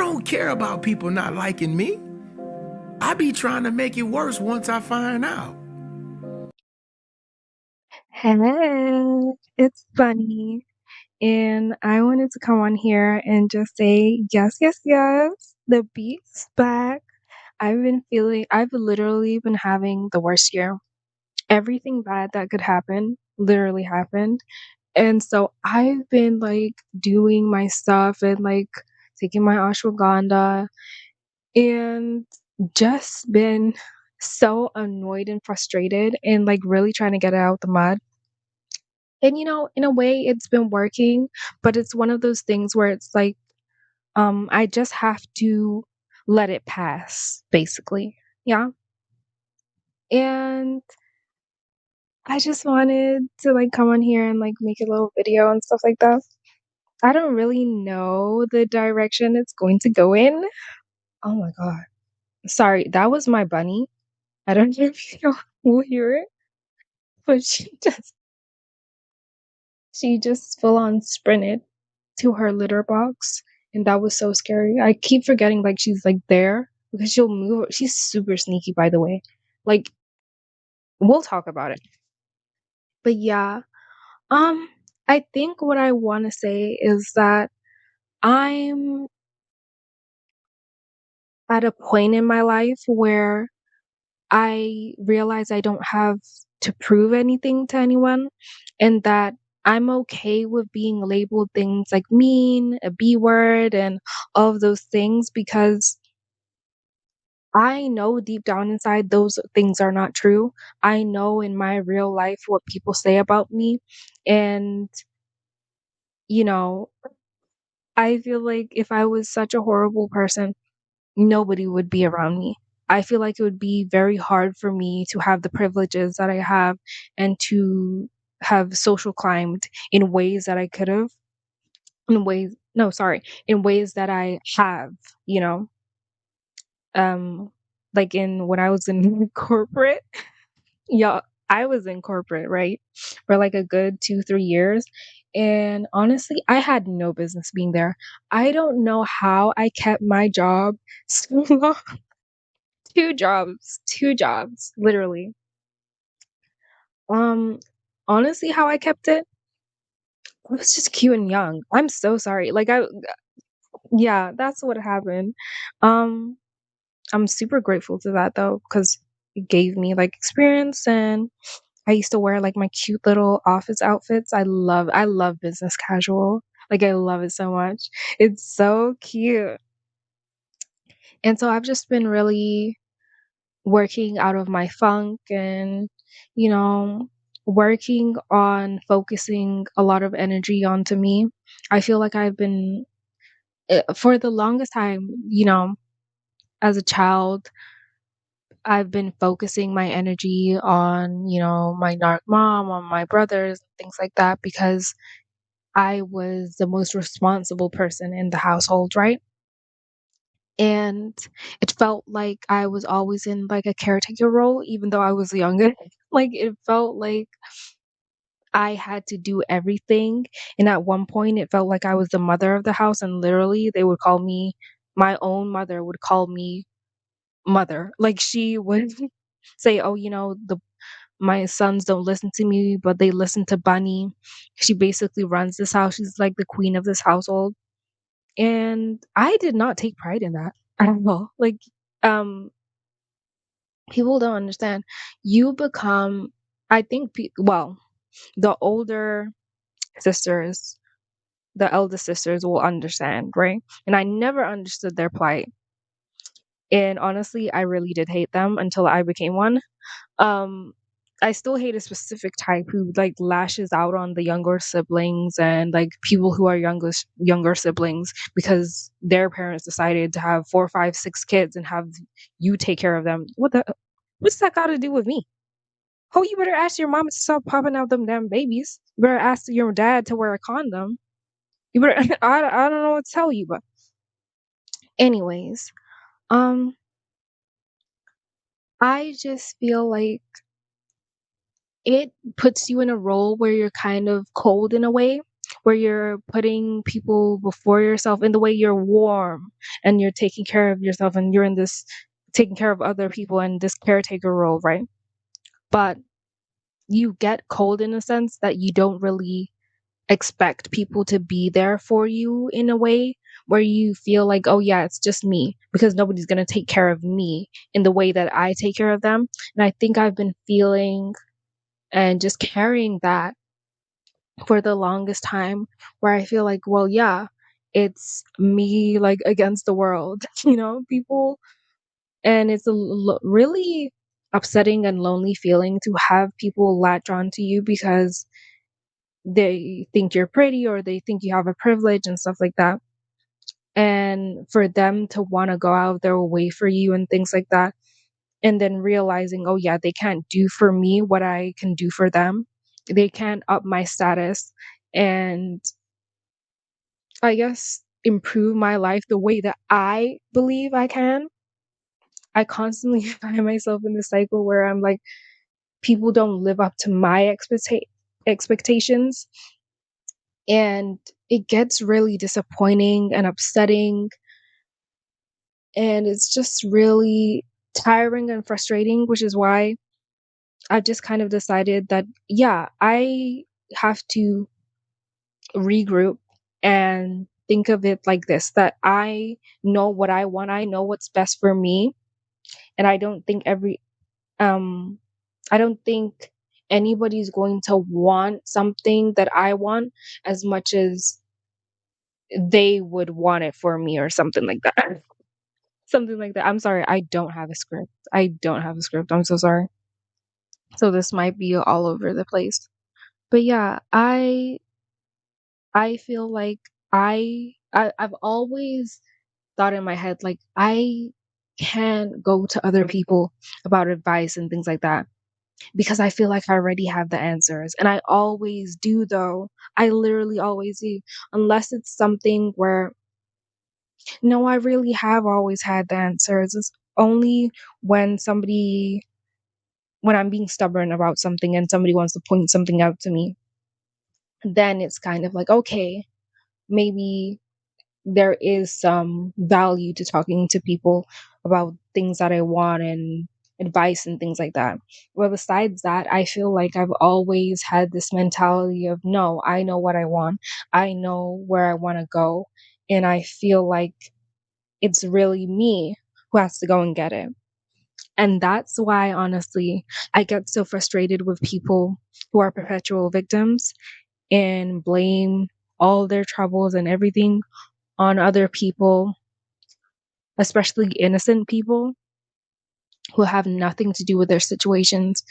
don't care about people not liking me. I be trying to make it worse once I find out. Hey, it's Bunny, and I wanted to come on here and just say yes, yes, yes. The beat's back. I've literally been having the worst year. Everything bad that could happen literally happened. And so I've been like doing my stuff and like taking my ashwagandha and just been so annoyed and frustrated and like really trying to get it out the mud. And in a way it's been working, but it's one of those things where it's like I just have to let it pass basically. Yeah. And I just wanted to like come on here and like make a little video and stuff like that. I don't really know the direction it's going to go in. Oh my god. Sorry, that was my bunny. I don't know if you will hear it, but she just full on sprinted to her litter box, and that was so scary. I keep forgetting like she's like there because she'll move. She's super sneaky, by the way. Like we'll talk about it. But yeah, um I think what I want to say is that I'm at a point in my life where I realize I don't have to prove anything to anyone, and that I'm okay with being labeled things like mean, a B word, and all of those things because I know deep down inside those things are not true. I know in my real life what people say about me. And, you know, I feel like if I was such a horrible person, nobody would be around me. I feel like it would be very hard for me to have the privileges that I have and to have social climbed in ways that I could have, in ways, no, sorry, in ways that I have, you know, um, like in when I was in corporate. Yeah, I was in corporate, right? For like a good 2, 3 years. And honestly, I had no business being there. I don't know how I kept my job so long. Two jobs, literally. Um, honestly, how I kept it, I was just cute and young. I'm so sorry. Yeah, that's what happened. Um, I'm super grateful to that though, because it gave me like experience and I used to wear like my cute little office outfits. I love business casual. Like I love it so much. It's so cute. And so I've just been really working out of my funk and you know, working on focusing a lot of energy onto me. I feel like I've been for the longest time, as a child, I've been focusing my energy on, my narc mom, on my brothers, things like that, because I was the most responsible person in the household, right? And it felt like I was always in like a caretaker role, even though I was younger. Like it felt like I had to do everything. And at one point, it felt like I was the mother of the house. And literally, they would call me, my own mother would call me mother. Like she would say, oh, my sons don't listen to me, but they listen to Bunny. She basically runs this house. She's like the queen of this household. And I did not take pride in that at all. Like, um, people don't understand. You become, I think, well, the older sisters, the eldest sisters will understand, right? And I never understood their plight. And honestly, I really did hate them until I became one. Um, I still hate a specific type who like lashes out on the younger siblings and like people who are younger siblings because their parents decided to have 4, 5, 6 kids and have you take care of them. What's that got to do with me? Oh, you better ask your mom to stop popping out them damn babies. You better ask your dad to wear a condom. You better I don't know what to tell you, but anyways, um I just feel like it puts you in a role where you're kind of cold in a way, where you're putting people before yourself in the way you're warm and you're taking care of yourself and you're in this taking care of other people in this caretaker role, right? But you get cold in a sense that you don't really expect people to be there for you in a way where you feel like, oh yeah, it's just me because nobody's going to take care of me in the way that I take care of them. And I think I've been feeling and just carrying that for the longest time where I feel like, well, yeah, it's me like against the world, people. And it's a really upsetting and lonely feeling to have people latch on to you because they think you're pretty or they think you have a privilege and stuff like that. And for them to want to go out their way for you and things like that. And then realizing, oh, yeah, they can't do for me what I can do for them. They can't up my status and I guess improve my life the way that I believe I can. I constantly find myself in this cycle where I'm like, people don't live up to my expectations. And it gets really disappointing and upsetting. And it's just really tiring and frustrating, which is why I've just kind of decided that, yeah, I have to regroup and think of it like this, that I know what I want, I know what's best for me. And um I don't think anybody's going to want something that I want as much as they would want it for me or something like that. Something like that. I'm sorry, I don't have a script. I don't have a script. I'm so sorry. So this might be all over the place. But yeah, I feel like I've always thought in my head like I can go to other people about advice and things like that because I feel like I already have the answers. And I always do, though. I literally always do. Unless it's something where, no, I really have always had the answers. It's only when when I'm being stubborn about something and somebody wants to point something out to me, then it's kind of like, okay, maybe there is some value to talking to people about things that I want and advice and things like that. But besides that, I feel like I've always had this mentality of no, I know what I want. I know where I want to go. And I feel like it's really me who has to go and get it. And that's why, honestly, I get so frustrated with people who are perpetual victims and blame all their troubles and everything on other people, especially innocent people who have nothing to do with their situations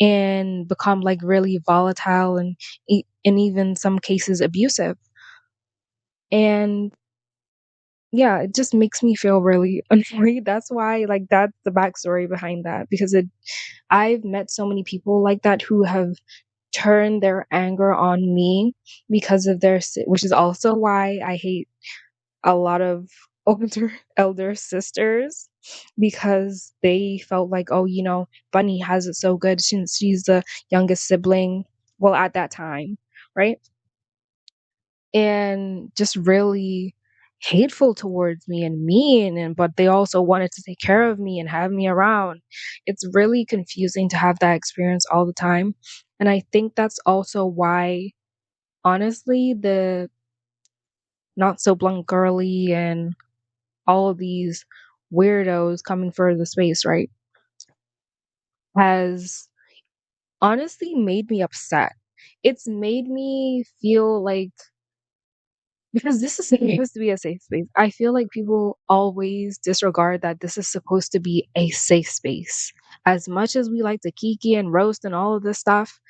and become like really volatile and in even some cases abusive. And yeah, it just makes me feel really annoyed. That's why like that's the backstory behind that because I've met so many people like that who have turned their anger on me because of which is also why I hate a lot of elder sisters because they felt like, oh, Bunny has it so good since she's the youngest sibling. Well, at that time, right? And just really hateful towards me and mean, and but they also wanted to take care of me and have me around. It's really confusing to have that experience all the time. And I think that's also why, honestly, the not so blunt girly and all of these weirdos coming for the space, right, has honestly made me upset. It's made me feel like, because this is supposed to be a safe space, I feel like people always disregard that this is supposed to be a safe space. As much as we like to kiki and roast and all of this stuff,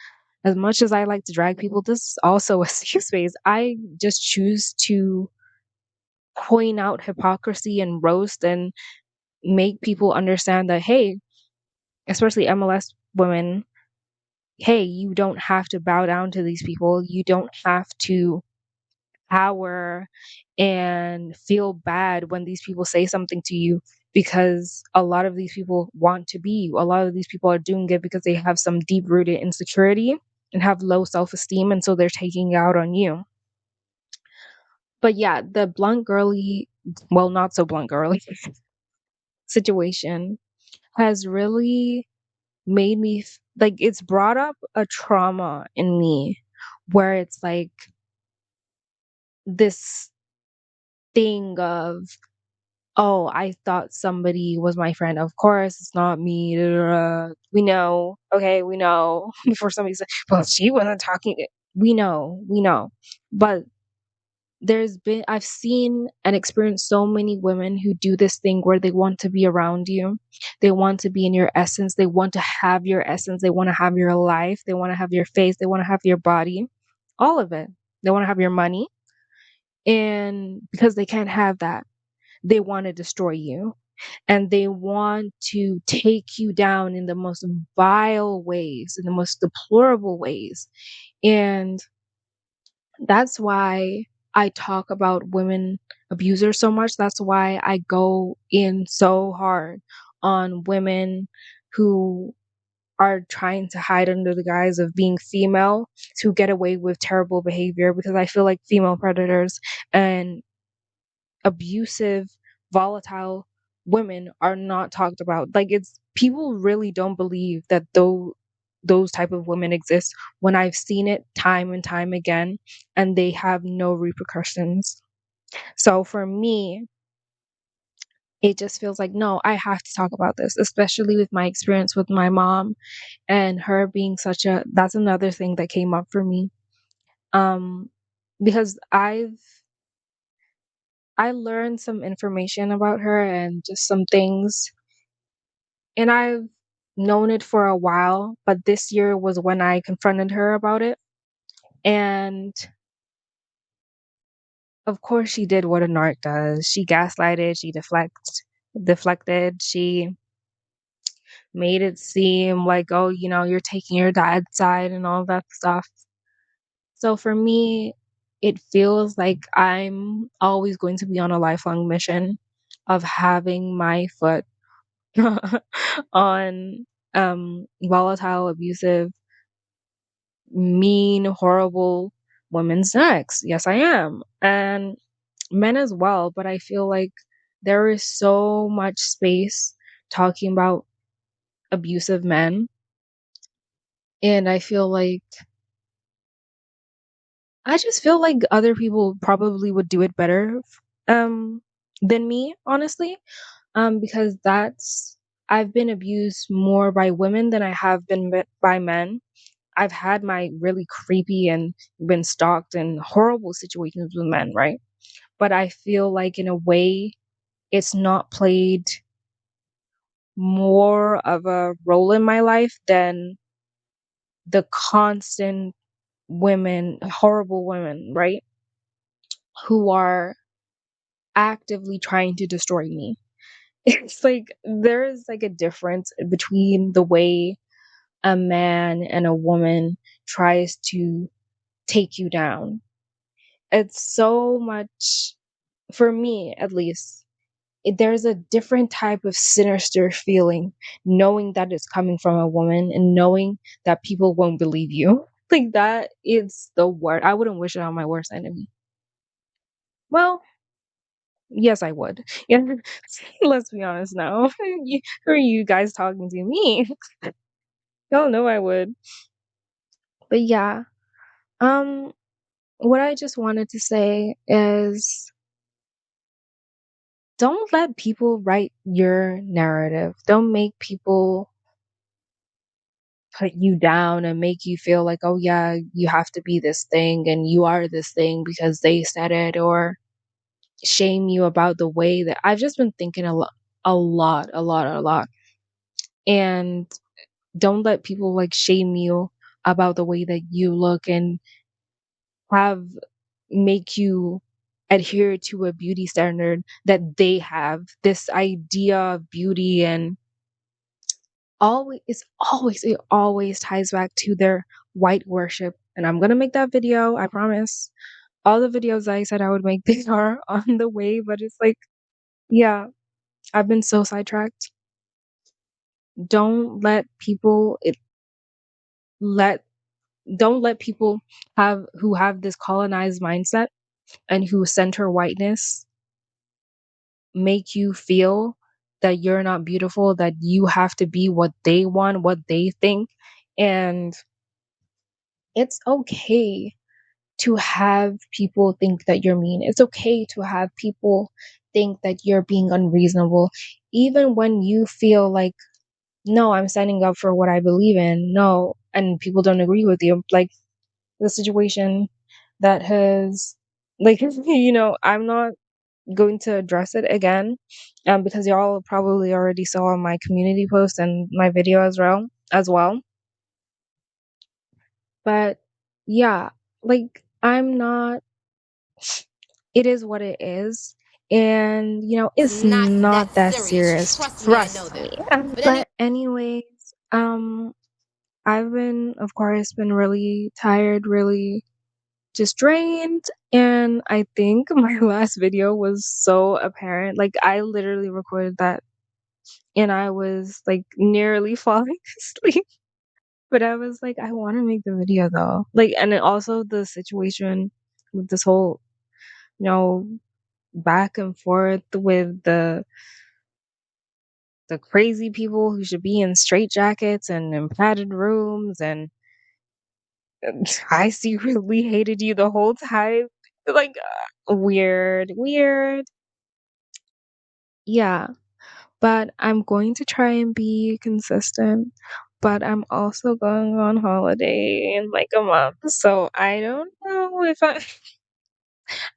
as much as I like to drag people, this is also a safe space. I just choose to point out hypocrisy and roast and make people understand that, hey, especially MLS women, hey, you don't have to bow down to these people. You don't have to cower and feel bad when these people say something to you because a lot of these people want to be you. A lot of these people are doing it because they have some deep rooted insecurity and have low self esteem. And so they're taking it out on you. But yeah, the blunt girly, well, not so blunt girly situation has really made me like, it's brought up a trauma in me where it's like this thing of, oh, I thought somebody was my friend. Of course, it's not me. Da, da, da. We know. Okay, we know. Before somebody said, well, she wasn't talking. We know. We know. But I've seen and experienced so many women who do this thing where they want to be around you. They want to be in your essence. They want to have your essence. They want to have your life. They want to have your face. They want to have your body. All of it. They want to have your money. And because they can't have that, they want to destroy you, and they want to take you down in the most vile ways, in the most deplorable ways. And that's why I talk about women abusers so much. That's why I go in so hard on women who are trying to hide under the guise of being female to get away with terrible behavior, because I feel like female predators and abusive, volatile women are not talked about. Like, it's people really don't believe that those type of women exist when I've seen it time and time again, and they have no repercussions. So for me, it just feels like, no, I have to talk about this, especially with my experience with my mom and her being such a, that's another thing that came up for me. Um because I learned some information about her and just some things, and I've known it for a while, but this year was when I confronted her about it. And of course she did what a narc does. She gaslighted, she deflected, she made it seem like, oh, you're taking your dad's side and all that stuff. So for me, it feels like I'm always going to be on a lifelong mission of having my foot on volatile, abusive, mean, horrible women's necks. Yes, I am. And men as well. But I feel like there is so much space talking about abusive men. And I just feel like other people probably would do it better um, than me, honestly. Because I've been abused more by women than I have been by men. I've had my really creepy and been stalked in horrible situations with men, right? But I feel like in a way it's not played more of a role in my life than the constant women, horrible women, right? Who are actively trying to destroy me. It's like there is like a difference between the way a man and a woman tries to take you down. It's so much, for me at least, there's a different type of sinister feeling knowing that it's coming from a woman and knowing that people won't believe you. Like, that is the word. I wouldn't wish it on my worst enemy. Well, yes, I would. Yeah, let's be honest now. Who are you guys talking to? Me? Y'all know I would. But yeah, um, what I just wanted to say is, don't let people write your narrative. Don't make people put you down and make you feel like, oh yeah, you have to be this thing and you are this thing because they said it, or shame you about the way that I've just been thinking a lot. And don't let people like shame you about the way that you look and have make you adhere to a beauty standard that they have, this idea of beauty. And it always ties back to their white worship. And I'm gonna make that video, I promise. All the videos I said I would make, they are on the way, but it's like, yeah, I've been so sidetracked. Don't let people let don't let people have who have this colonized mindset and who center whiteness make you feel that you're not beautiful, that you have to be what they want, what they think. And it's okay to have people think that you're mean. It's okay to have people think that you're being unreasonable, even when you feel like, no, I'm standing up for what I believe in. No, and people don't agree with you. Like the situation that has, like, I'm not going to address it again, because y'all probably already saw my community post and my video as well. But yeah, like I'm not. It is what it is, and it's not that serious. Trust me. But anyways, I've been, of course, been really tired, really just drained, and I think my last video was so apparent. Like I literally recorded that and I was like nearly falling asleep. But I was like, I want to make the video though. Like, and then also the situation with this whole, you know, back and forth with the crazy people who should be in straitjackets and in padded rooms, and I secretly hated you the whole time. Like, weird. Yeah, but I'm going to try and be consistent. But I'm also going on holiday in like a month, so I don't know if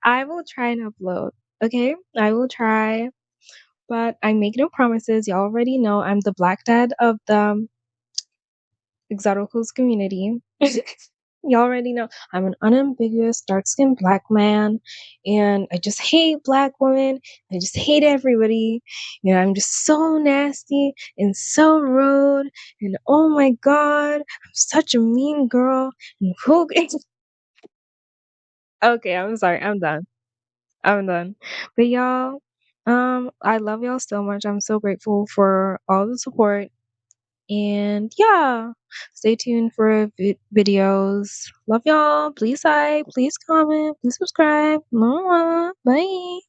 I will try and upload. Okay, I will try, but I make no promises. You already know I'm the black dad of the Exoticals community. You already know I'm an unambiguous dark skinned black man, and I just hate black women. I just hate everybody. I'm just so nasty and so rude, and oh my god, I'm such a mean girl. And who? Okay, I'm sorry. I'm done. I'm done. But y'all, I love y'all so much. I'm so grateful for all the support. And yeah, stay tuned for videos. Love y'all. Please like, please comment, please subscribe. Mwah. Bye.